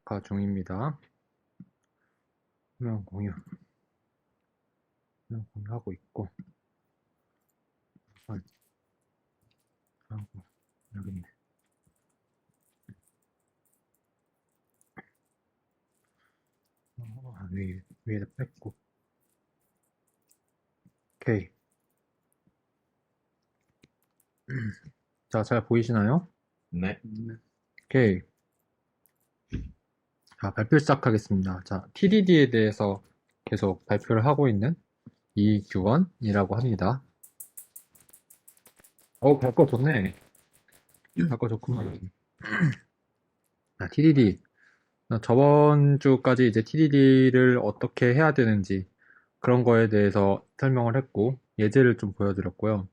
녹화 중입니다. 화면 공유. 화면 공유하고 있고. 우선 하고 여기 있네. 위에다 뺐고. 오케이. 자, 잘 보이시나요? 네. 오케이. 자, 발표 시작하겠습니다. 자, TDD에 대해서 계속 발표를 하고 있는 이규원이라고 합니다. 발거 좋네. 발거 좋구만. 자, TDD. 저번 주까지 이제 TDD를 어떻게 해야 되는지 그런 거에 대해서 설명을 했고, 예제를 좀 보여드렸고요.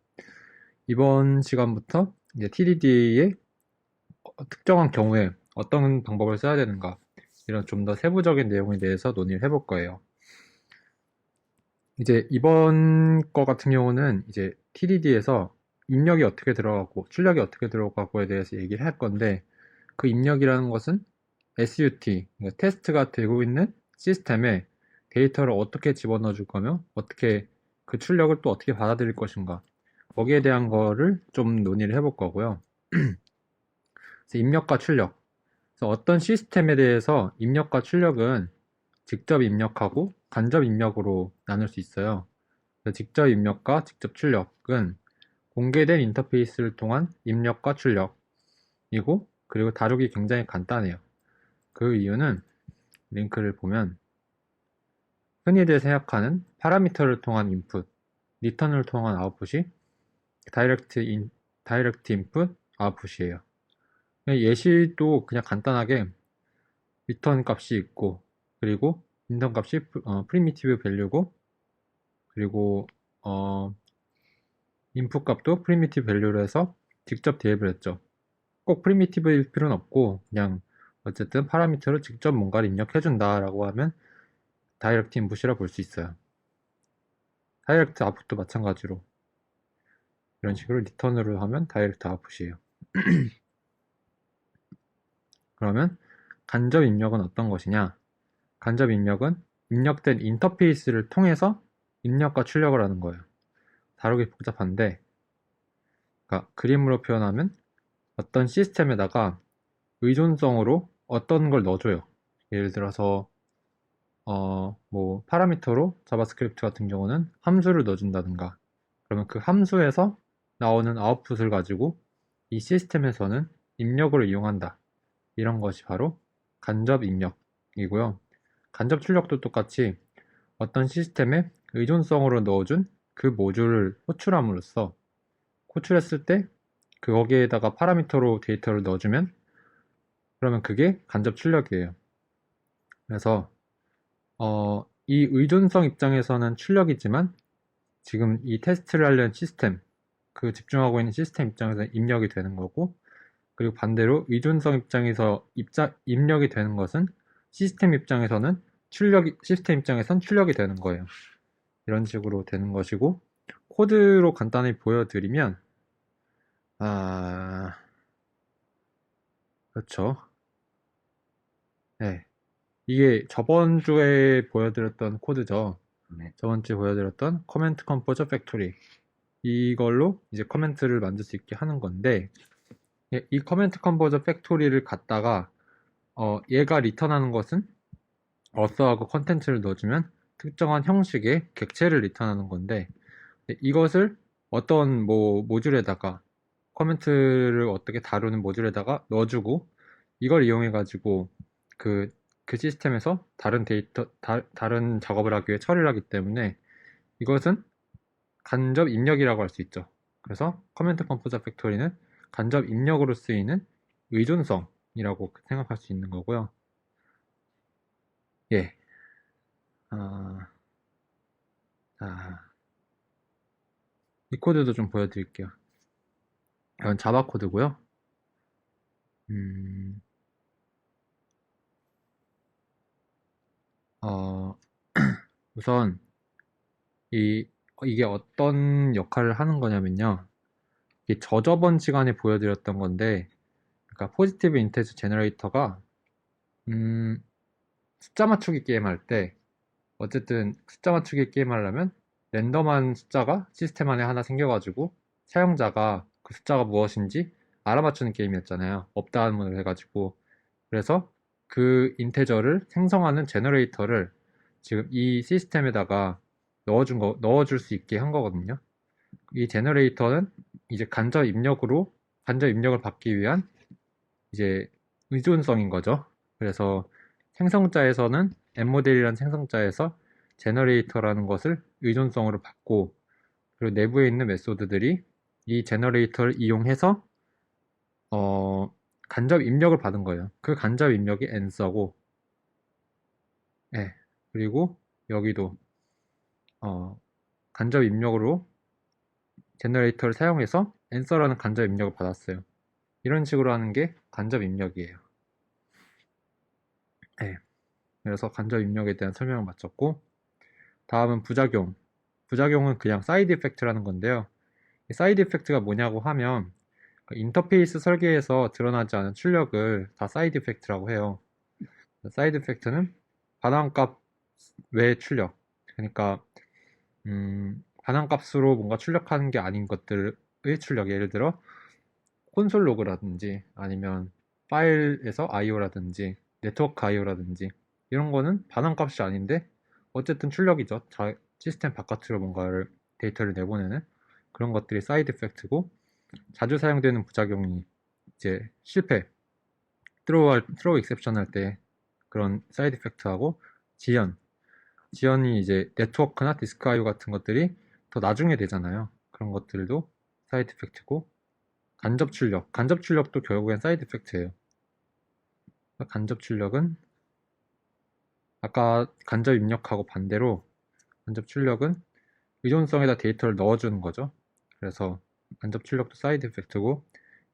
이번 시간부터 이제 TDD의 특정한 경우에 어떤 방법을 써야 되는가, 이런 좀 더 세부적인 내용에 대해서 논의를 해볼 거예요. 이제 이번 거 같은 경우는 이제 TDD에서 입력이 어떻게 들어가고 출력이 어떻게 들어가고에 대해서 얘기를 할 건데, 그 입력이라는 것은 SUT, 그러니까 테스트가 되고 있는 시스템에 데이터를 어떻게 집어넣어 줄 거며, 어떻게 그 출력을 또 어떻게 받아들일 것인가, 거기에 대한 거를 좀 논의를 해볼 거고요. 그래서 입력과 출력. 그래서 어떤 시스템에 대해서 입력과 출력은 직접 입력하고 간접 입력으로 나눌 수 있어요. 그래서 직접 입력과 직접 출력은 공개된 인터페이스를 통한 입력과 출력이고, 그리고 다루기 굉장히 간단해요. 그 이유는 링크를 보면 흔히들 생각하는 파라미터를 통한 인풋, 리턴을 통한 아웃풋이 다이렉트 인풋, 아웃풋이에요. 예시도 그냥 간단하게 리턴 값이 있고, 그리고 인턴 값이 프리미티브 밸류고, 그리고 인풋 값도 프리미티브 밸류로 해서 직접 대입을 했죠. 꼭 프리미티브일 필요는 없고, 그냥 어쨌든 파라미터로 직접 뭔가를 입력해준다 라고 하면 다이렉트 인풋이라 볼 수 있어요. 다이렉트 아웃풋도 마찬가지로 이런 식으로 리턴으로 하면 다이렉트 아웃풋이에요. 그러면 간접 입력은 어떤 것이냐? 간접 입력은 입력된 인터페이스를 통해서 입력과 출력을 하는 거예요. 다루기 복잡한데, 그러니까 그림으로 표현하면 어떤 시스템에다가 의존성으로 어떤 걸 넣어줘요. 예를 들어서 뭐 파라미터로 자바스크립트 같은 경우는 함수를 넣어준다든가, 그러면 그 함수에서 나오는 아웃풋을 가지고 이 시스템에서는 입력으로 이용한다. 이런 것이 바로 간접 입력이고요. 간접 출력도 똑같이 어떤 시스템에 의존성으로 넣어준 그 모듈을 호출함으로써, 호출했을 때 거기에다가 파라미터로 데이터를 넣어주면, 그러면 그게 간접 출력이에요. 그래서 이 의존성 입장에서는 출력이지만, 지금 이 테스트를 하려는 시스템, 그 집중하고 있는 시스템 입장에서는 입력이 되는 거고, 그리고 반대로 의존성 입장에서 입력이 되는 것은 시스템 입장에서는 시스템 입장에선 출력이 되는 거예요. 이런 식으로 되는 것이고, 코드로 간단히 보여드리면, 그렇죠. 네. 이게 저번 주에 보여드렸던 코드죠. 네. 저번 주에 보여드렸던 커멘트 컴포저 팩토리. 이걸로 이제 커멘트를 만들 수 있게 하는 건데, 이 커멘트 컴포저 팩토리를 갖다가 얘가 리턴하는 것은 어서하고 컨텐츠를 넣어주면 특정한 형식의 객체를 리턴하는 건데, 이것을 어떤 뭐 모듈에다가 커멘트를 어떻게 다루는 모듈에다가 넣어주고, 이걸 이용해 가지고 그 시스템에서 다른 작업을 하기 위해 처리를 하기 때문에 이것은 간접 입력이라고 할 수 있죠. 그래서 커멘트 컴포저 팩토리는 간접 입력으로 쓰이는 의존성이라고 생각할 수 있는 거고요. 예. 이 코드도 좀 보여드릴게요. 이건 자바 코드고요. 우선 이게 어떤 역할을 하는 거냐면요. 이게 저번 시간에 보여드렸던 건데, 그러니까 포지티브 인테저 제너레이터가 숫자 맞추기 게임 할 때, 어쨌든 숫자 맞추기 게임 하려면 랜덤한 숫자가 시스템 안에 하나 생겨가지고 사용자가 그 숫자가 무엇인지 알아맞추는 게임이었잖아요. 업다운을 해가지고. 그래서 그 인테저를 생성하는 제너레이터를 지금 이 시스템에다가 넣어줄 수 있게 한 거거든요. 이 제너레이터는 이제 간접 입력을 받기 위한 이제 의존성인 거죠. 그래서 생성자에서는 엠모델이라는 생성자에서 제너레이터라는 것을 의존성으로 받고, 그리고 내부에 있는 메소드들이 이 제너레이터를 이용해서 간접 입력을 받은 거예요. 그 간접 입력이 answer고, 예. 그리고 여기도 간접 입력으로 제너레이터를 사용해서 answer라는 간접 입력을 받았어요. 이런 식으로 하는 게 간접 입력이에요. 예. 그래서 간접 입력에 대한 설명을 마쳤고, 다음은 부작용. 부작용은 그냥 사이드 이펙트라는 건데요. 이 사이드 이펙트가 뭐냐고 하면 그 인터페이스 설계에서 드러나지 않은 출력을 다 사이드 이펙트라고 해요. 사이드 이펙트는 반환값 외 출력. 그러니까 반환값으로 뭔가 출력하는 게 아닌 것들의 출력. 예를 들어 콘솔 로그라든지 아니면 파일에서 IO라든지 네트워크 IO라든지 이런 거는 반환값이 아닌데 어쨌든 출력이죠. 시스템 바깥으로 뭔가를 데이터를 내보내는 그런 것들이 사이드 이펙트고, 자주 사용되는 부작용이 이제 실패, 트로우 익셉션 할 때 그런 사이드 이펙트하고 지연이 이제 네트워크나 디스크 IO 같은 것들이 더 나중에 되잖아요. 그런 것들도 사이드 이펙트고, 간접 출력도 결국엔 사이드 이펙트예요. 간접 출력은 아까 간접 입력하고 반대로 간접 출력은 의존성에다 데이터를 넣어주는 거죠. 그래서 간접 출력도 사이드 이펙트고,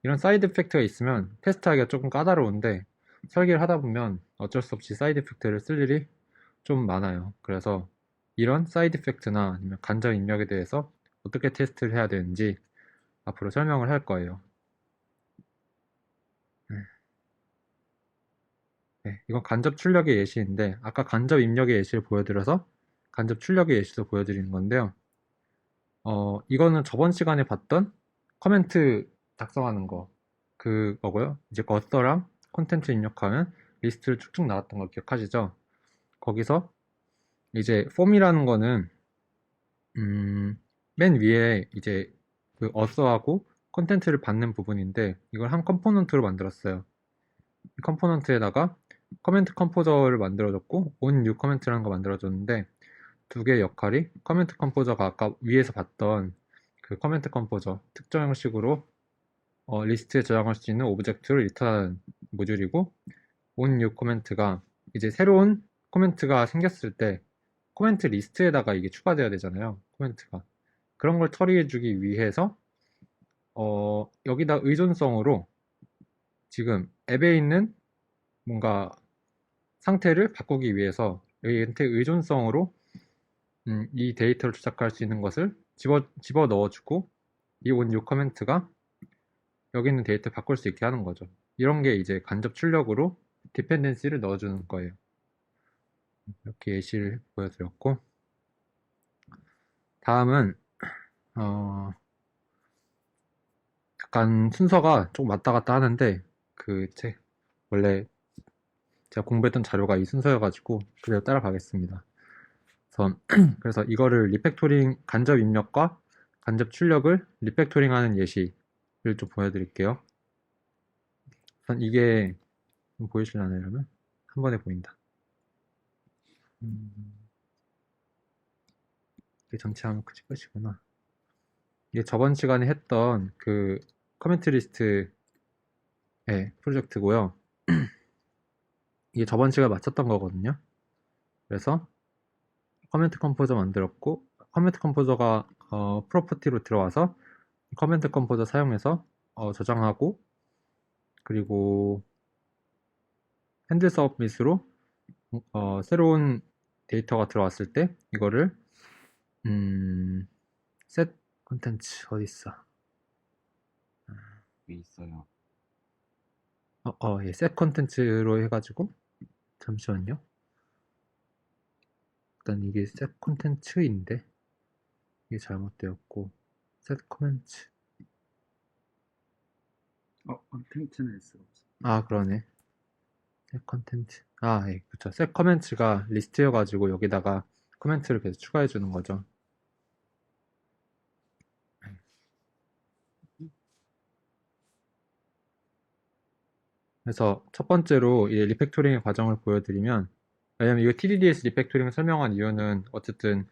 이런 사이드 이펙트가 있으면 테스트하기가 조금 까다로운데 설계를 하다 보면 어쩔 수 없이 사이드 이펙트를 쓸 일이 좀 많아요. 그래서 이런 사이드 이펙트나 아니면 간접 입력에 대해서 어떻게 테스트를 해야 되는지 앞으로 설명을 할 거예요. 네, 이건 간접 출력의 예시인데 아까 간접 입력의 예시를 보여드려서 간접 출력의 예시도 보여드리는 건데요. 이거는 저번 시간에 봤던 커멘트 작성하는 거 그거고요. 이제 어서랑 콘텐츠 입력하면 리스트를 쭉쭉 나왔던 거 기억하시죠? 거기서 이제 폼이라는 거는 맨 위에 이제 그 어서하고 콘텐츠를 받는 부분인데 이걸 한 컴포넌트로 만들었어요. 이 컴포넌트에다가 커멘트 컴포저를 만들어줬고 on new 커멘트라는 거 만들어줬는데 두 개의 역할이 커멘트 컴포저가 아까 위에서 봤던 그 커멘트 컴포저 특정 형식으로 리스트에 저장할 수 있는 오브젝트를 리턴하는 모듈이고, on new 코멘트가 이제 새로운 코멘트가 생겼을 때 코멘트 리스트에다가 이게 추가돼야 되잖아요. 코멘트가 그런 걸 처리해주기 위해서 여기다 의존성으로 지금 앱에 있는 뭔가 상태를 바꾸기 위해서 여기한테 의존성으로 이 데이터를 조작할 수 있는 것을 집어 넣어주고, 이 on new 커멘트가 여기 있는 데이터 바꿀 수 있게 하는 거죠. 이런 게 이제 간접 출력으로 디펜던시를 넣어주는 거예요. 이렇게 예시를 보여드렸고, 다음은 약간 순서가 조금 왔다 갔다 하는데 원래 제가 공부했던 자료가 이 순서여가지고 그대로 따라가겠습니다. 그래서 이거를 간접 입력과 간접 출력을 리팩토링하는 예시를 좀 보여드릴게요. 우선 이게 보이시려나요? 여러분? 한 번에 보인다. 이게 전체 화면 크지 끝이구나. 이게 저번 시간에 했던 그 커멘트 리스트의 프로젝트고요. 이게 저번 시간에 마쳤던 거거든요. 그래서 커멘트 컴포저 만들었고, 커멘트 컴포저가 프로퍼티로 들어와서 커멘트 컴포저 사용해서 저장하고, 그리고 핸들 서밋으로 새로운 데이터가 들어왔을 때 이거를 set 컨텐츠 어디 있어? 위 있어요. 예, set 컨텐츠로 해가지고 잠시만요. 일단 이게 set content인데 이게 잘못되었고 set comment. 컨텐츠는 S가 없어. 아, 그러네. set content. 아, 예, 그쵸. set comment가 리스트여가지고 여기다가 코멘트를 계속 추가해 주는 거죠. 그래서 첫 번째로 이 리팩토링의 과정을 보여드리면, 왜냐면 이거 TDDS 리팩토링을 설명한 이유는 어쨌든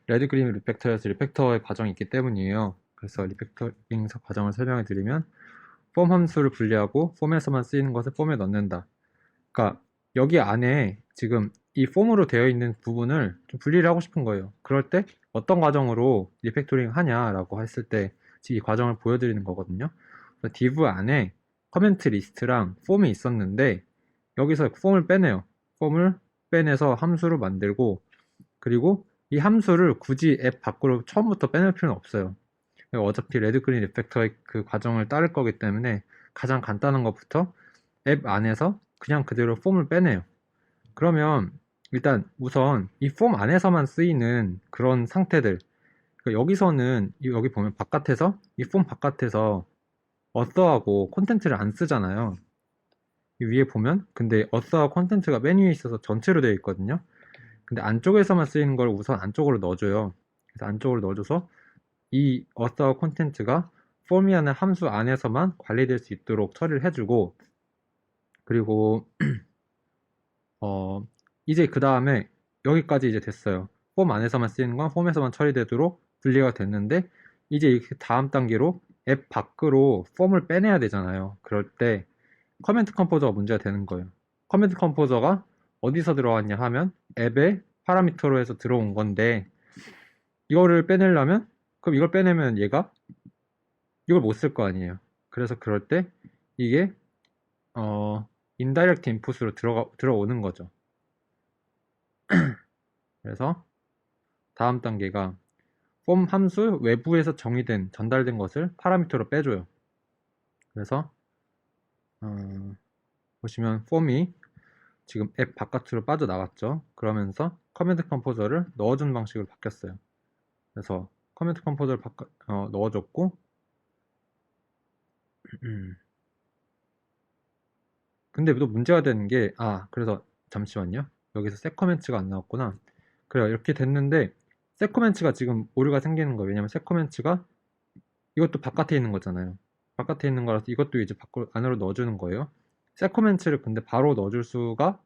레드 그린 리팩터에서 리팩터의 과정이 있기 때문이에요. 그래서 리팩터링 과정을 설명해 드리면 폼 함수를 분리하고 폼에서만 쓰이는 것을 폼에 넣는다. 그러니까 여기 안에 지금 이 폼으로 되어 있는 부분을 좀 분리를 하고 싶은 거예요. 그럴 때 어떤 과정으로 리팩토링 하냐라고 했을 때 이 과정을 보여드리는 거거든요. div 안에 커멘트 리스트랑 폼이 있었는데 여기서 폼을 빼내요. 폼을 빼내서 함수로 만들고, 그리고 이 함수를 굳이 앱 밖으로 처음부터 빼낼 필요는 없어요. 어차피 레드 그린 리팩터의 그 과정을 따를 거기 때문에 가장 간단한 것부터 앱 안에서 그냥 그대로 폼을 빼내요. 그러면 일단 우선 이 폼 안에서만 쓰이는 그런 상태들, 그러니까 여기서는 여기 보면 바깥에서 이 폼 바깥에서 어서하고 콘텐츠를 안 쓰잖아요. 이 위에 보면 근데 어서와 콘텐츠가 맨 위에 있어서 전체로 되어 있거든요. 근데 안쪽에서만 쓰이는 걸 우선 안쪽으로 넣어줘요. 그래서 안쪽으로 넣어줘서 이 어서 콘텐츠가 폼이라는 함수 안에서만 관리될 수 있도록 처리를 해주고, 그리고 이제 그 다음에 여기까지 이제 됐어요. 폼 안에서만 쓰이는 건 폼에서만 처리되도록 분리가 됐는데, 이제 이렇게 다음 단계로 앱 밖으로 폼을 빼내야 되잖아요. 그럴 때 커멘트 컴포저가 문제가 되는 거예요. 커멘트 컴포저가 어디서 들어왔냐 하면 앱의 파라미터로 해서 들어온 건데, 이거를 빼내려면, 그럼 이걸 빼내면 얘가 이걸 못 쓸 거 아니에요. 그래서 그럴 때 이게 인다이렉트 인풋으로 들어오는 거죠. 그래서 다음 단계가 폼 함수 외부에서 정의된 전달된 것을 파라미터로 빼줘요. 그래서 보시면 폼이 지금 앱 바깥으로 빠져나갔죠. 그러면서 커맨드 컴포저를 넣어준 방식으로 바뀌었어요. 그래서 커맨드 컴포저를 넣어줬고 근데 또 문제가 되는 게, 그래서 잠시만요. 여기서 세커멘츠가 안 나왔구나. 그래요. 이렇게 됐는데 세커멘츠가 지금 오류가 생기는 거예요. 왜냐면 세커멘츠가 이것도 바깥에 있는 거잖아요. 바깥에 있는 거라서 이것도 이제 안으로 넣어주는 거예요. 세커멘츠를 근데 바로 넣어줄 수가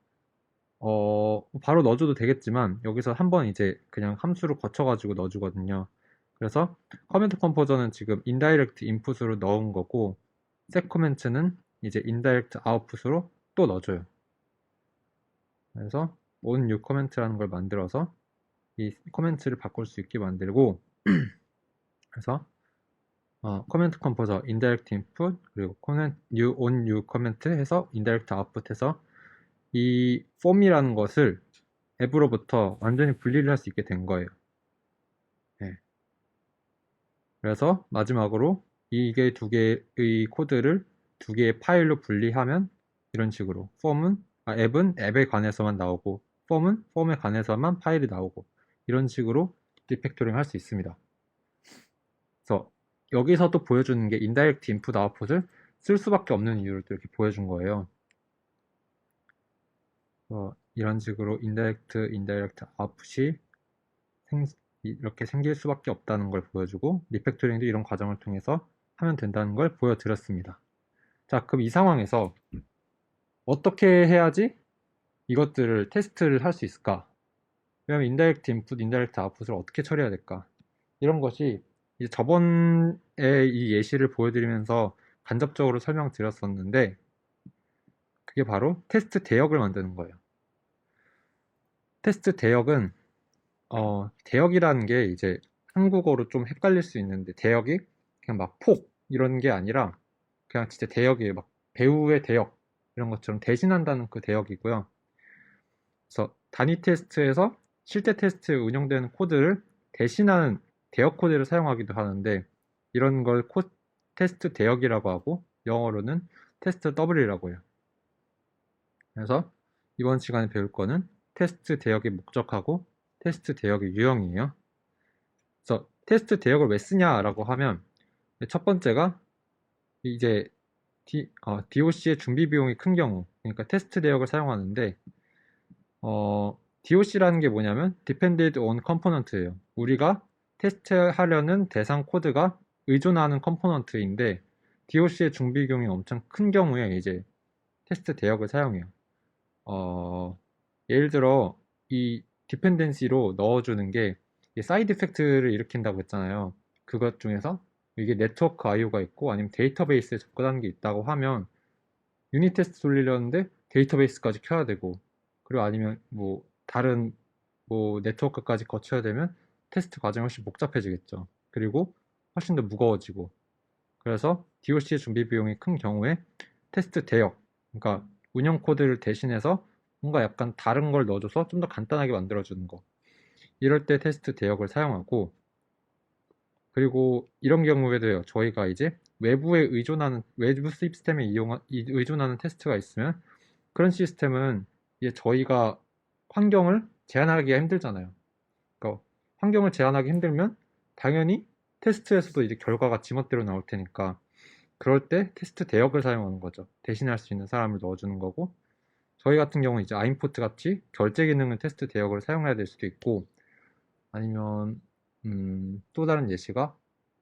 바로 넣어줘도 되겠지만 여기서 한번 이제 그냥 함수로 거쳐가지고 넣어주거든요. 그래서 커멘트 컴포저는 지금 인다이렉트 인풋으로 넣은 거고, 세커멘츠는 이제 인다이렉트 아웃풋으로 또 넣어줘요. 그래서 on new comment라는 걸 만들어서 이 코멘트를 바꿀 수 있게 만들고, 그래서 코멘트 컴포저 인다이렉트 인풋 그리고 on new comment 해서 인다이렉트 아웃풋 해서 이 폼이라는 것을 앱으로부터 완전히 분리를 할 수 있게 된 거예요. 네. 그래서 마지막으로 이게 두 개의 코드를 두 개의 파일로 분리하면 이런 식으로 앱은 앱에 관해서만 나오고 폼은 폼에 관해서만 파일이 나오고, 이런 식으로 리팩토링 할 수 있습니다. 그래서 여기서 또 보여주는 게 인다이렉트 인풋 아웃풋을 쓸 수밖에 없는 이유를 또 이렇게 보여준 거예요. 이런 식으로 인다이렉트 아웃풋이 이렇게 생길 수밖에 없다는 걸 보여주고, 리팩토링도 이런 과정을 통해서 하면 된다는 걸 보여드렸습니다. 자, 그럼 이 상황에서 어떻게 해야지 이것들을 테스트를 할 수 있을까? 왜냐면 인다이렉트 인풋, 인다이렉트 아웃풋을 어떻게 처리해야 될까? 이런 것이 이제 저번에 이 예시를 보여드리면서 간접적으로 설명드렸었는데, 그게 바로 테스트 대역을 만드는 거예요. 테스트 대역은 대역이라는 게 이제 한국어로 좀 헷갈릴 수 있는데, 대역이 그냥 막 폭 이런 게 아니라 그냥 진짜 대역이에요. 막 배우의 대역 이런 것처럼 대신한다는 그 대역이고요. 그래서 단위 테스트에서 실제 테스트에 운영되는 코드를 대신하는 대역 코드를 사용하기도 하는데, 이런 걸 테스트 대역이라고 하고 영어로는 테스트 더블이라고 해요. 그래서 이번 시간에 배울 거는 테스트 대역의 목적하고 테스트 대역의 유형이에요. 그래서 테스트 대역을 왜 쓰냐라고 하면 첫 번째가 이제 DOC의 준비 비용이 큰 경우, 그러니까 테스트 대역을 사용하는데 DOC라는 게 뭐냐면 Depended on Component예요. 우리가 테스트하려는 대상 코드가 의존하는 컴포넌트인데 DOC의 준비 비용이 엄청 큰 경우에 이제 테스트 대역을 사용해요. 예를 들어 이 디펜던시로 넣어주는 게 사이드 이펙트를 일으킨다고 했잖아요. 그것 중에서 이게 네트워크 IO가 있고 아니면 데이터베이스에 접근하는 게 있다고 하면 유닛 테스트 돌리려는데 데이터베이스까지 켜야 되고, 그리고 아니면 뭐 다른 뭐 네트워크까지 거쳐야 되면 테스트 과정이 훨씬 복잡해지겠죠. 그리고 훨씬 더 무거워지고. 그래서 DOC의 준비 비용이 큰 경우에 테스트 대역, 그러니까 운영 코드를 대신해서 뭔가 약간 다른 걸 넣어줘서 좀 더 간단하게 만들어주는 거. 이럴 때 테스트 대역을 사용하고, 그리고 이런 경우에도요, 저희가 이제 외부 시스템에 의존하는 테스트가 있으면 그런 시스템은 이제 저희가 환경을 제한하기가 힘들잖아요. 그러니까 환경을 제한하기 힘들면 당연히 테스트에서도 이제 결과가 지멋대로 나올 테니까 그럴 때 테스트 대역을 사용하는 거죠. 대신할 수 있는 사람을 넣어주는 거고, 저희 같은 경우는 이제 아임포트 같이 결제 기능을 테스트 대역을 사용해야 될 수도 있고, 아니면 또 다른 예시가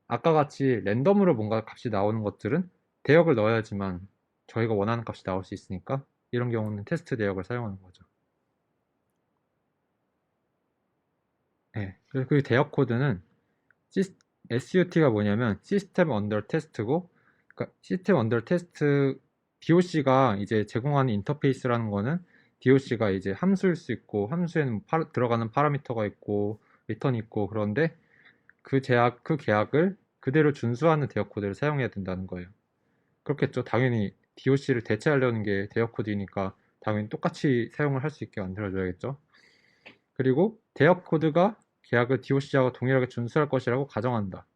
아까 같이 랜덤으로 뭔가 값이 나오는 것들은 대역을 넣어야지만 저희가 원하는 값이 나올 수 있으니까 이런 경우는 테스트 대역을 사용하는 거죠. 네. 그리고 그 대역 코드는 SUT가 뭐냐면 시스템 언더 테스트고, 그러니까 시스템 언더 테스트 DOC가 이제 제공하는 인터페이스라는 거는 DOC가 이제 함수일 수 있고 함수에는 들어가는 파라미터가 있고 리턴이 있고, 그런데 그 계약을 그대로 준수하는 대역 코드를 사용해야 된다는 거예요. 그렇겠죠. 당연히 DOC를 대체하려는 게 대역 코드이니까 당연히 똑같이 사용을 할 수 있게 만들어줘야겠죠. 그리고 대역 코드가 계약을 DOC하고 동일하게 준수할 것이라고 가정한다.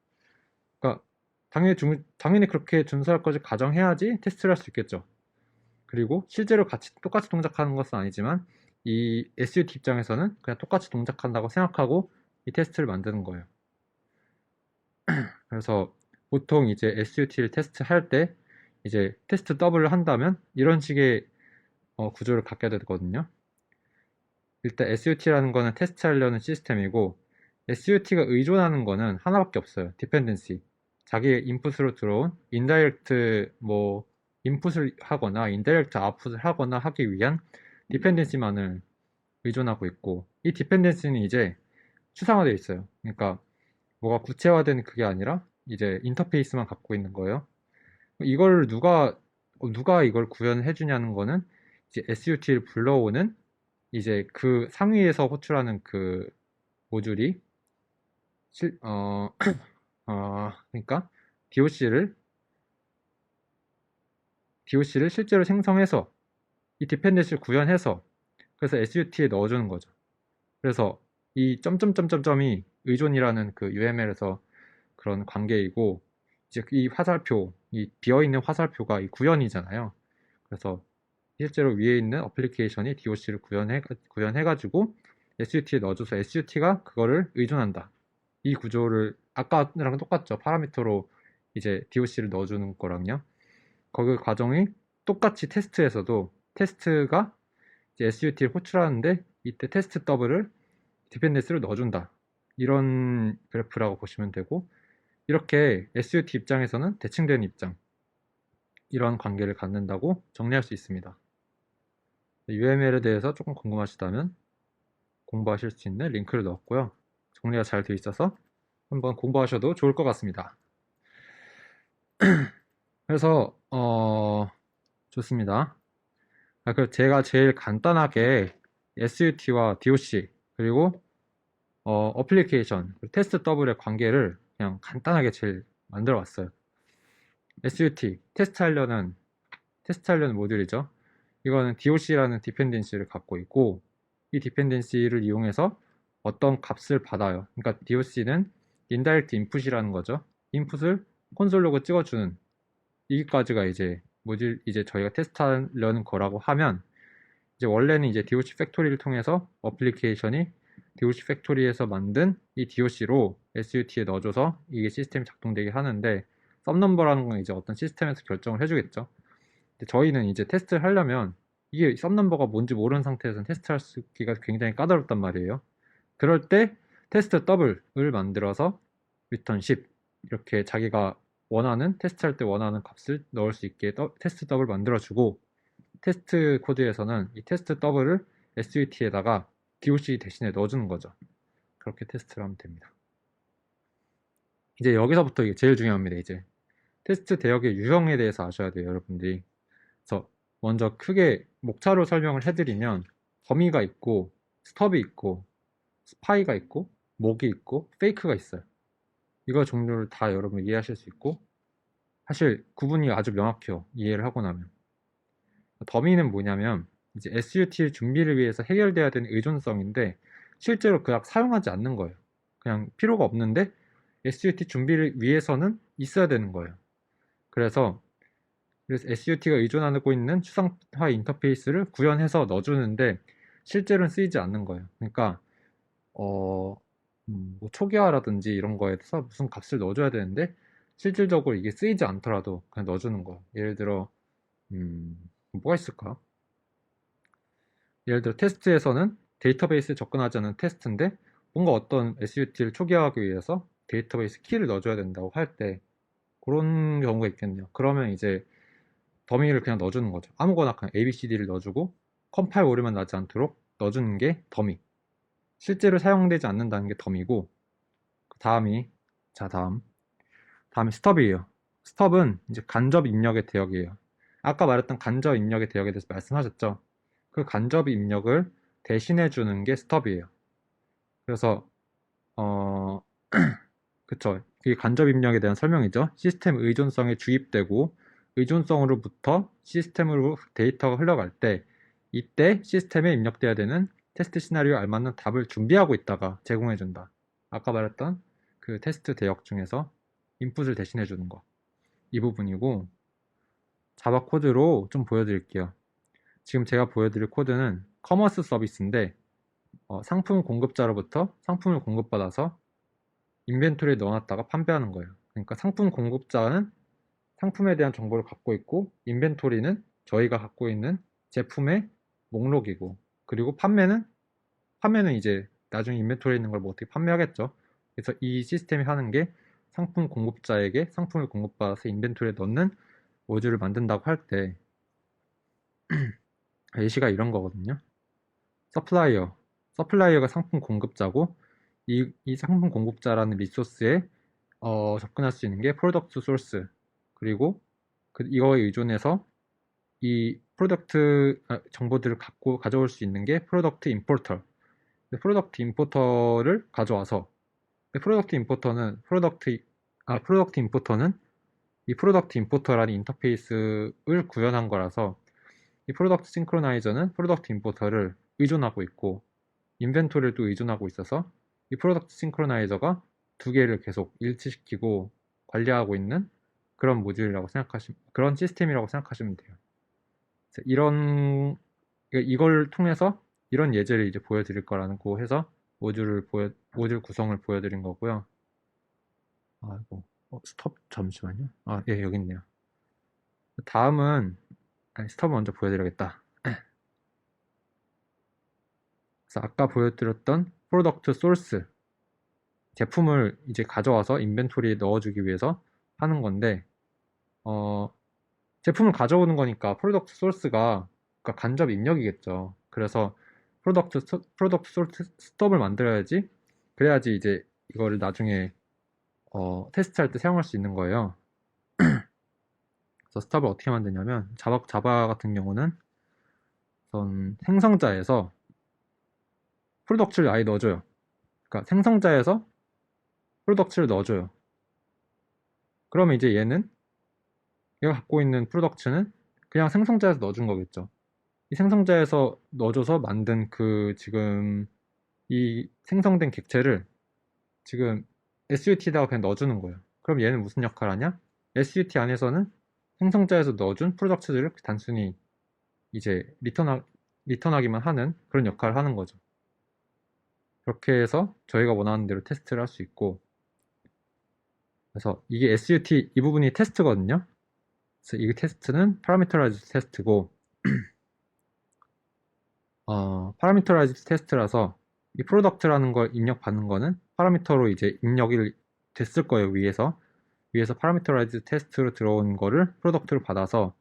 그러니까 당연히 그렇게 준수할 것을 가정해야지 테스트를 할 수 있겠죠. 그리고 실제로 똑같이 동작하는 것은 아니지만 이 SUT 입장에서는 그냥 똑같이 동작한다고 생각하고 이 테스트를 만드는 거예요. 그래서 보통 이제 SUT를 테스트할 때 이제 테스트 더블을 한다면 이런 식의 구조를 갖게 되거든요. 일단 SUT라는 거는 테스트하려는 시스템이고, SUT가 의존하는 거는 하나밖에 없어요. 디펜던시. 자기의 인풋으로 들어온 인다이렉트 인풋을 하거나 인다이렉트 아웃풋을 하거나 하기 위한 디펜던시만을 의존하고 있고, 이 디펜던시는 이제 추상화되어 있어요. 그러니까 뭐가 구체화된 그게 아니라 이제 인터페이스만 갖고 있는 거예요. 이걸 누가 이걸 구현해 주냐는 거는 이제 SUT를 불러오는 이제 그 상위에서 호출하는 그 모듈이 그러니까 DOC를 실제로 생성해서 이 디펜던시를 구현해서 그래서 SUT에 넣어주는 거죠. 그래서 이 점점점점점이 의존이라는 그 UML에서 그런 관계이고, 이제 이 화살표, 이 비어있는 화살표가 이 구현이잖아요. 그래서 실제로 위에 있는 어플리케이션이 DOC를 구현해가지고 SUT에 넣어줘서 SUT가 그거를 의존한다. 이 구조를 아까랑 똑같죠. 파라미터로 이제 DOC를 넣어주는 거랑요. 거기 과정이 똑같이 테스트에서도 테스트가 이제 SUT를 호출하는데 이때 테스트 더블을 디펜던스를 넣어준다. 이런 그래프라고 보시면 되고, 이렇게 SUT 입장에서는 대칭되는 입장, 이런 관계를 갖는다고 정리할 수 있습니다. UML에 대해서 조금 궁금하시다면 공부하실 수 있는 링크를 넣었고요. 정리가 잘 되어 있어서 한번 공부하셔도 좋을 것 같습니다. 그래서 좋습니다. 그리고 제가 제일 간단하게 SUT와 DOC 그리고 어플리케이션 테스트 더블의 관계를 그냥 간단하게 제일 만들어 왔어요. SUT 테스트하려는 모듈이죠. 이거는 DOC라는 디펜던시를 갖고 있고, 이 디펜던시를 이용해서 어떤 값을 받아요. 그러니까 DOC는 인다이렉트 인풋이라는 거죠. 인풋을 콘솔 로그 찍어주는, 여기까지가 이제 저희가 테스트하려는 거라고 하면, 이제 원래는 이제 DOC 팩토리를 통해서 어플리케이션이 DOC 팩토리에서 만든 이 DOC로 SUT에 넣어줘서 이게 시스템이 작동되게 하는데, 썸넘버라는 건 이제 어떤 시스템에서 결정을 해주겠죠. 근데 저희는 이제 테스트를 하려면 이게 썸넘버가 뭔지 모르는 상태에서는 테스트하기가 굉장히 까다롭단 말이에요. 그럴 때 테스트 더블을 만들어서 return 10 이렇게 자기가 원하는, 테스트할 때 원하는 값을 넣을 수 있게 테스트 더블 만들어주고, 테스트 코드에서는 이 테스트 더블을 SUT에다가 DOC 대신에 넣어주는 거죠. 그렇게 테스트를 하면 됩니다. 이제 여기서부터 이게 제일 중요합니다. 이제 테스트 대역의 유형에 대해서 아셔야 돼요, 여러분들이. 그래서 먼저 크게 목차로 설명을 해드리면, 더미가 있고 스톱이 있고 스파이가 있고 목이 있고 페이크가 있어요. 이거 종류를 다 여러분 이해하실 수 있고, 사실 구분이 아주 명확해요, 이해를 하고 나면. 더미는 뭐냐면 이제 SUT 준비를 위해서 해결돼야 되는 의존성인데 실제로 그닥 사용하지 않는 거예요. 그냥 필요가 없는데 SUT 준비를 위해서는 있어야 되는 거예요. 그래서 SUT가 의존하고 있는 추상화 인터페이스를 구현해서 넣어주는데 실제로는 쓰이지 않는 거예요. 그러니까 뭐 초기화라든지 이런 거에서 무슨 값을 넣어줘야 되는데 실질적으로 이게 쓰이지 않더라도 그냥 넣어주는 거예요. 예를 들어 뭐가 있을까? 예를 들어 테스트에서는 데이터베이스에 접근하지 않는 테스트인데 뭔가 어떤 SUT를 초기화하기 위해서 데이터베이스 키를 넣어줘야 된다고 할 때 그런 경우가 있겠네요. 그러면 이제 더미를 그냥 넣어주는 거죠. 아무거나 그냥 ABCD를 넣어주고 컴파일 오류만 나지 않도록 넣어주는 게 더미. 실제로 사용되지 않는다는 게 더미고, 다음이 다음이 스톱이에요. 스톱은 이제 간접 입력의 대역이에요. 아까 말했던 간접 입력의 대역에 대해서 말씀하셨죠. 그 간접 입력을 대신해 주는 게 스톱이에요. 그래서 그쵸. 이게 간접 입력에 대한 설명이죠. 시스템 의존성에 주입되고 의존성으로부터 시스템으로 데이터가 흘러갈 때 이때 시스템에 입력돼야 되는 테스트 시나리오에 알맞는 답을 준비하고 있다가 제공해준다. 아까 말했던 그 테스트 대역 중에서 인풋을 대신해 주는 거. 이 부분이고, 자바 코드로 좀 보여드릴게요. 지금 제가 보여드릴 코드는 커머스 서비스인데 상품 공급자로부터 상품을 공급받아서 인벤토리에 넣어놨다가 판매하는 거예요. 그러니까 상품 공급자는 상품에 대한 정보를 갖고 있고, 인벤토리는 저희가 갖고 있는 제품의 목록이고, 그리고 판매는 이제 나중에 인벤토리에 있는 걸 뭐 어떻게 판매하겠죠. 그래서 이 시스템이 하는 게 상품 공급자에게 상품을 공급받아서 인벤토리에 넣는 모듈을 만든다고 할 때 예시가 이런 거거든요. 서플라이어가 상품 공급자고, 이 상품 공급자라는 리소스에 접근할 수 있는 게 프로덕트 소스, 그리고 이거에 의존해서 이 프로덕트 정보들을 가져올 수 있는 게 프로덕트 임포터. 프로덕트 임포터를 가져와서 프로덕트 임포터는 이 프로덕트 임포터라는 인터페이스를 구현한 거라서 이 프로덕트 싱크로나이저는 프로덕트 임포터를 의존하고 있고 인벤토리를 또 의존하고 있어서 이 프로덕트 싱크로나이저가 두 개를 계속 일치시키고 관리하고 있는 그런 그런 시스템이라고 생각하시면 돼요. 이걸 통해서 이런 예제를 이제 보여드릴 거라고 해서 모듈 구성을 보여드린 거고요. 아이고, 스톱 잠시만요. 예, 여기 있네요. 다음은 스톱 먼저 보여드려야겠다. 그래서 아까 보여드렸던 프로덕트 소스, 제품을 이제 가져와서 인벤토리에 넣어주기 위해서 하는 건데, 제품을 가져오는 거니까 프로덕트 소스가 그러니까 간접 입력이겠죠. 그래서 프로덕트 소스 스톱을 만들어야지, 그래야지 이제 이거를 나중에 테스트할 때 사용할 수 있는 거예요. 그래서 스톱을 어떻게 만드냐면 자바 같은 경우는 우선 생성자에서 프로덕트를 아예 넣어줘요. 그러니까 생성자에서 프로덕트를 넣어줘요. 그러면 이제 얘가 갖고 있는 프로덕트는 그냥 생성자에서 넣어준 거겠죠. 이 생성자에서 넣어줘서 만든 지금 이 생성된 객체를 지금 SUT에다가 그냥 넣어주는 거예요. 그럼 얘는 무슨 역할을 하냐? SUT 안에서는 생성자에서 넣어준 프로덕트들을 단순히 이제 리턴하기만 하는 그런 역할을 하는 거죠. 그렇게 해서 저희가 원하는 대로 테스트를 할 수 있고, 그래서 이게 SUT 이 부분이 테스트거든요. 그래서 이 테스트는 parameterized 테스트고, parameterized 테스트라서 이 프로덕트라는 걸 입력받는 거는 파라미터로 이제 입력이 됐을 거예요. 위에서 parameterized 테스트로 들어온 거를 프로덕트로 받아서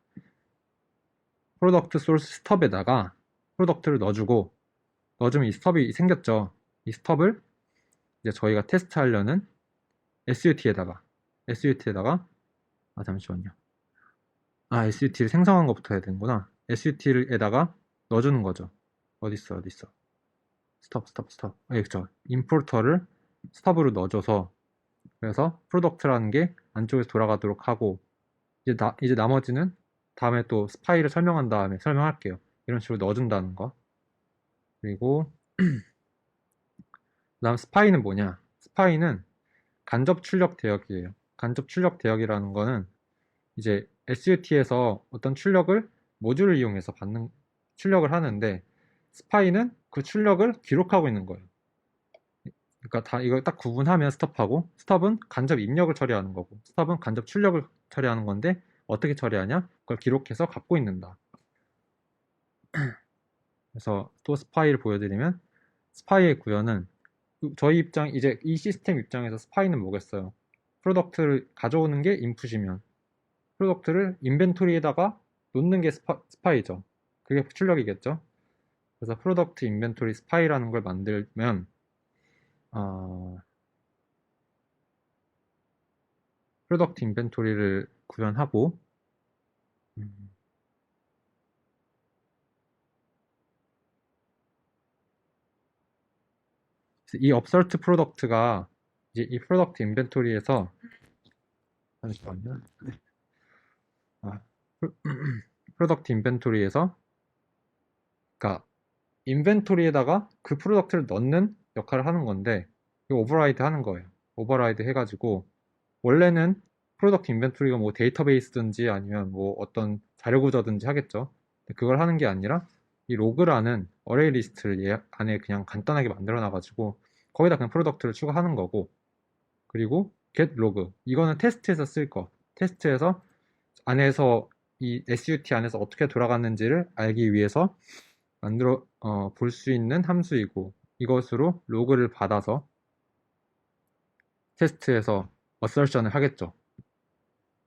프로덕트 소스 스톱에다가 프로덕트를 넣어주면 이 스톱이 생겼죠. 이 스톱을 이제 저희가 테스트하려는 SUT에다가 잠시만요. SUT를 생성한 것부터 해야 되는구나. SUT에다가 넣어주는 거죠. 어딨어. 스톱. 그쵸. 임포터를 스톱으로 넣어줘서, 그래서 프로덕트라는 게 안쪽에서 돌아가도록 하고, 이제 나머지는 다음에 또 스파이를 설명한 다음에 설명할게요. 이런 식으로 넣어준다는 거. 그리고 그다음 스파이는 뭐냐? 스파이는 간접 출력 대역이에요. 간접 출력 대역이라는 거는 이제 SUT에서 어떤 출력을 모듈을 이용해서 출력을 하는데, 스파이는 그 출력을 기록하고 있는 거예요. 그러니까 이걸 딱 구분하면 스톱하고, 스톱은 간접 입력을 처리하는 거고, 스톱은 간접 출력을 처리하는 건데, 어떻게 처리하냐? 그걸 기록해서 갖고 있는다. 그래서 또 스파이를 보여드리면, 스파이의 구현은 이제 이 시스템 입장에서 스파이는 뭐겠어요? 프로덕트를 가져오는 게 인풋이면 프로덕트를 인벤토리에다가 놓는 게 스파이죠. 그게 출력이겠죠. 그래서 프로덕트 인벤토리 스파이라는 걸 만들면 프로덕트 인벤토리를 구현하고, 음, 이 업설트 프로덕트가 이제 이 프로덕트 인벤토리에서, 잠시만요. 아, 프로덕트 인벤토리에서, 그러니까 인벤토리에다가 그 프로덕트를 넣는 역할을 하는 건데, 이거 오버라이드 하는 거예요. 오버라이드 해가지고, 원래는 프로덕트 인벤토리가 뭐 데이터베이스든지 아니면 뭐 어떤 자료 구조든지 하겠죠. 근데 그걸 하는 게 아니라 이 로그라는 어레이 리스트를 안에 그냥 간단하게 만들어 놔가지고 거기다 그냥 프로덕트를 추가하는 거고, 그리고 get log 이거는 테스트에서 쓸 거. 테스트에서 안에서 이 SUT 안에서 어떻게 돌아갔는지를 알기 위해서 볼 수 있는 함수이고, 이것으로 로그를 받아서 테스트에서 어설션을 하겠죠.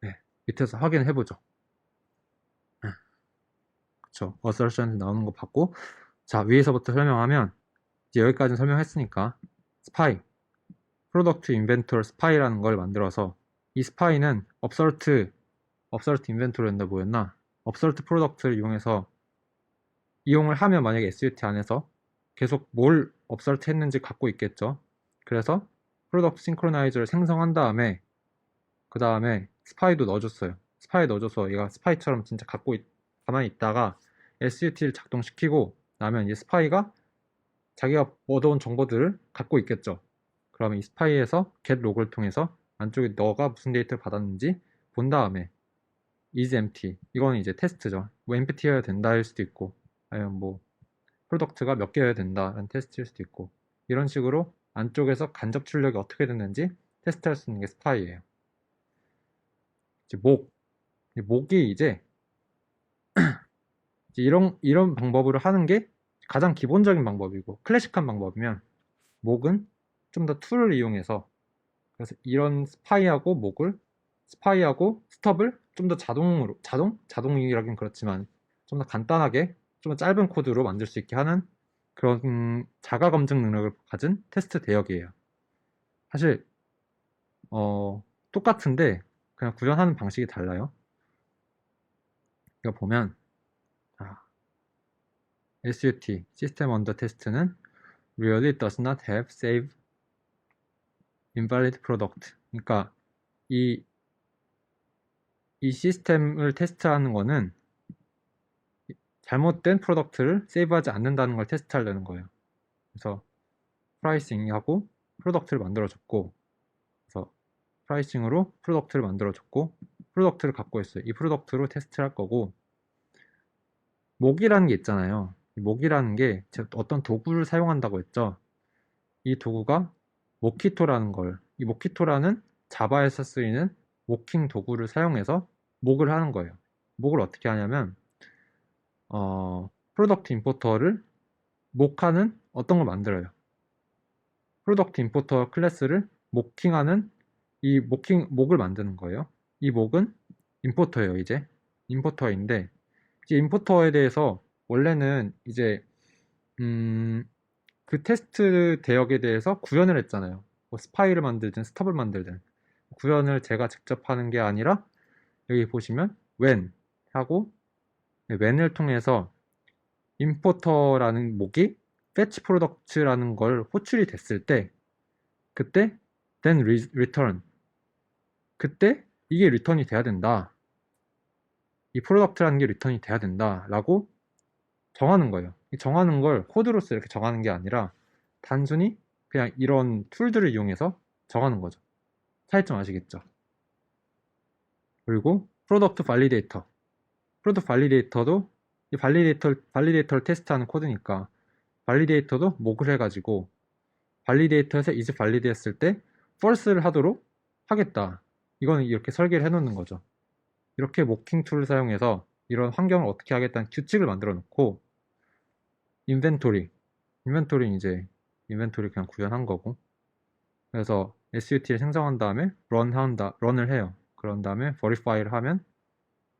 네, 밑에서 확인해 보죠. 그쵸. 어설션 나오는 거 봤고, 자, 위에서부터 설명하면, 이제 여기까지는 설명했으니까, 스파이, 프로덕트 인벤토리 스파이라는 걸 만들어서, 이 스파이는 업설트 인벤토리였나 뭐였나? 업설트 프로덕트를 이용을 하면 만약에 SUT 안에서 계속 뭘 업설트 했는지 갖고 있겠죠. 그래서 프로덕트 싱크로나이저를 생성한 다음에, 그 다음에 스파이도 넣어줬어요. 스파이 넣어줘서 얘가 스파이처럼 진짜 가만히 있다가 SUT를 작동시키고 나면 이 스파이가 자기가 얻어온 정보들을 갖고 있겠죠. 그러면 이 스파이에서 get log를 통해서 안쪽에 너가 무슨 데이터를 받았는지 본 다음에 is empty, 이거는 이제 테스트죠. 뭐 empty여야 된다일 수도 있고, 아니면 뭐 프로덕트가 몇 개여야 된다라는 테스트일 수도 있고, 이런 식으로 안쪽에서 간접 출력이 어떻게 됐는지 테스트할 수 있는 게 스파이예요. 이제 목이 이제 이런 방법으로 하는 게 가장 기본적인 방법이고, 클래식한 방법이면, 목은 좀 더 툴을 이용해서, 그래서 이런 스파이하고 스톱을 좀 더 자동이라긴 그렇지만 좀 더 간단하게 좀 더 짧은 코드로 만들 수 있게 하는 그런 자가 검증 능력을 가진 테스트 대역이에요. 사실 똑같은데 그냥 구현하는 방식이 달라요. 이거 보면 SUT System Under Test는 really does not have save invalid product. 그러니까 이 시스템을 테스트하는 거는 잘못된 프로덕트를 세이브하지 않는다는 걸 테스트하려는 거예요. 그래서 프라이싱하고 프로덕트를 만들어줬고, 그래서 프라이싱으로 프로덕트를 만들어줬고, 프로덕트를 갖고 있어요. 이 프로덕트로 테스트를 할 거고, 목이라는 게 있잖아요. 이 목이라는 게 제가 어떤 도구를 사용한다고 했죠. 이 도구가 모키토라는 걸, 이 모키토라는 자바에서 쓰이는 모킹 도구를 사용해서 목을 하는 거예요. 목을 어떻게 하냐면 프로덕트 임포터를 목하는 어떤 걸 만들어요. 프로덕트 임포터 클래스를 모킹하는 이 목을 만드는 거예요. 이 목은 임포터예요, 이제. 임포터인데, 이제 임포터에 대해서 원래는 이제, 그 테스트 대역에 대해서 구현을 했잖아요. 뭐 스파이를 만들든 스톱을 만들든. 구현을 제가 직접 하는 게 아니라, 여기 보시면, when 하고, when을 통해서 임포터라는 목이 fetch product라는 걸 호출이 됐을 때, 그때 then return, 그때 이게 리턴이 돼야 된다. 이 프로덕트라는 게 리턴이 돼야 된다 라고 정하는 거예요. 이 정하는 걸 코드로서 이렇게 정하는 게 아니라 단순히 그냥 이런 툴들을 이용해서 정하는 거죠. 차이점 아시겠죠? 그리고 프로덕트 발리데이터, 프로덕트 발리데이터도 이 발리데이터를 테스트하는 코드니까 발리데이터도 목을 해가지고 발리데이터에서 이제 발리데이했을 때 false를 하도록 하겠다. 이거는 이렇게 설계를 해놓는 거죠. 이렇게 모킹 툴을 사용해서 이런 환경을 어떻게 하겠다는 규칙을 만들어 놓고, 인벤토리는 이제 인벤토리 그냥 구현한 거고, 그래서 SUT를 생성한 다음에 런을 해요. 그런 다음에 verify를 하면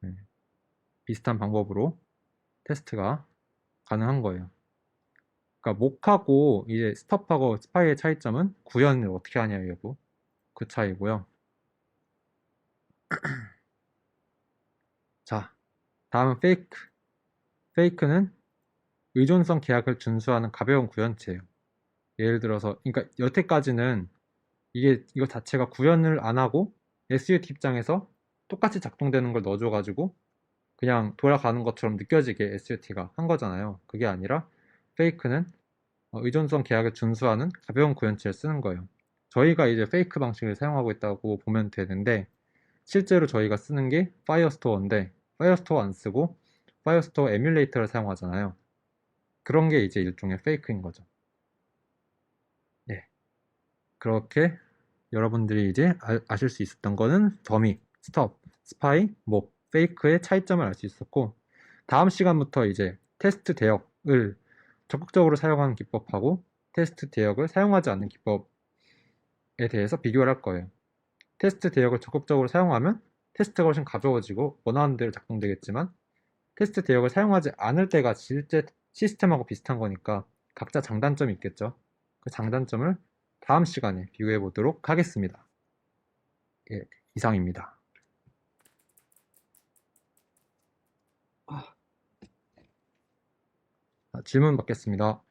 네, 비슷한 방법으로 테스트가 가능한 거예요. 그러니까 목하고 이제 스톱하고 스파이의 차이점은 구현을 어떻게 하냐 여부, 그 차이고요. 자, 다음은 페이크는 의존성 계약을 준수하는 가벼운 구현체예요. 예를 들어서, 그러니까 여태까지는 이거 자체가 구현을 안 하고 SUT 입장에서 똑같이 작동되는 걸 넣어줘가지고 그냥 돌아가는 것처럼 느껴지게 SUT가 한 거잖아요. 그게 아니라 페이크는 의존성 계약을 준수하는 가벼운 구현체를 쓰는 거예요. 저희가 이제 페이크 방식을 사용하고 있다고 보면 되는데, 실제로 저희가 쓰는 게 파이어스토어인데 파이어스토어 안 쓰고 파이어스토어 에뮬레이터를 사용하잖아요. 그런 게 이제 일종의 페이크인 거죠. 예. 그렇게 여러분들이 이제 아실 수 있었던 거는 더미, 스톱, 스파이, 몹, 페이크의 차이점을 알 수 있었고, 다음 시간부터 이제 테스트 대역을 적극적으로 사용하는 기법하고 테스트 대역을 사용하지 않는 기법에 대해서 비교를 할 거예요. 테스트 대역을 적극적으로 사용하면 테스트가 훨씬 가벼워지고 원하는 대로 작동되겠지만, 테스트 대역을 사용하지 않을 때가 실제 시스템하고 비슷한 거니까 각자 장단점이 있겠죠. 그 장단점을 다음 시간에 비교해 보도록 하겠습니다. 예, 이상입니다. 질문 받겠습니다.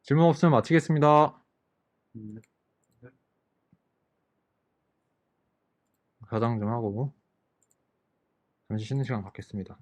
질문 없으면 마치겠습니다. 저장 좀 하고 잠시 쉬는 시간 갖겠습니다.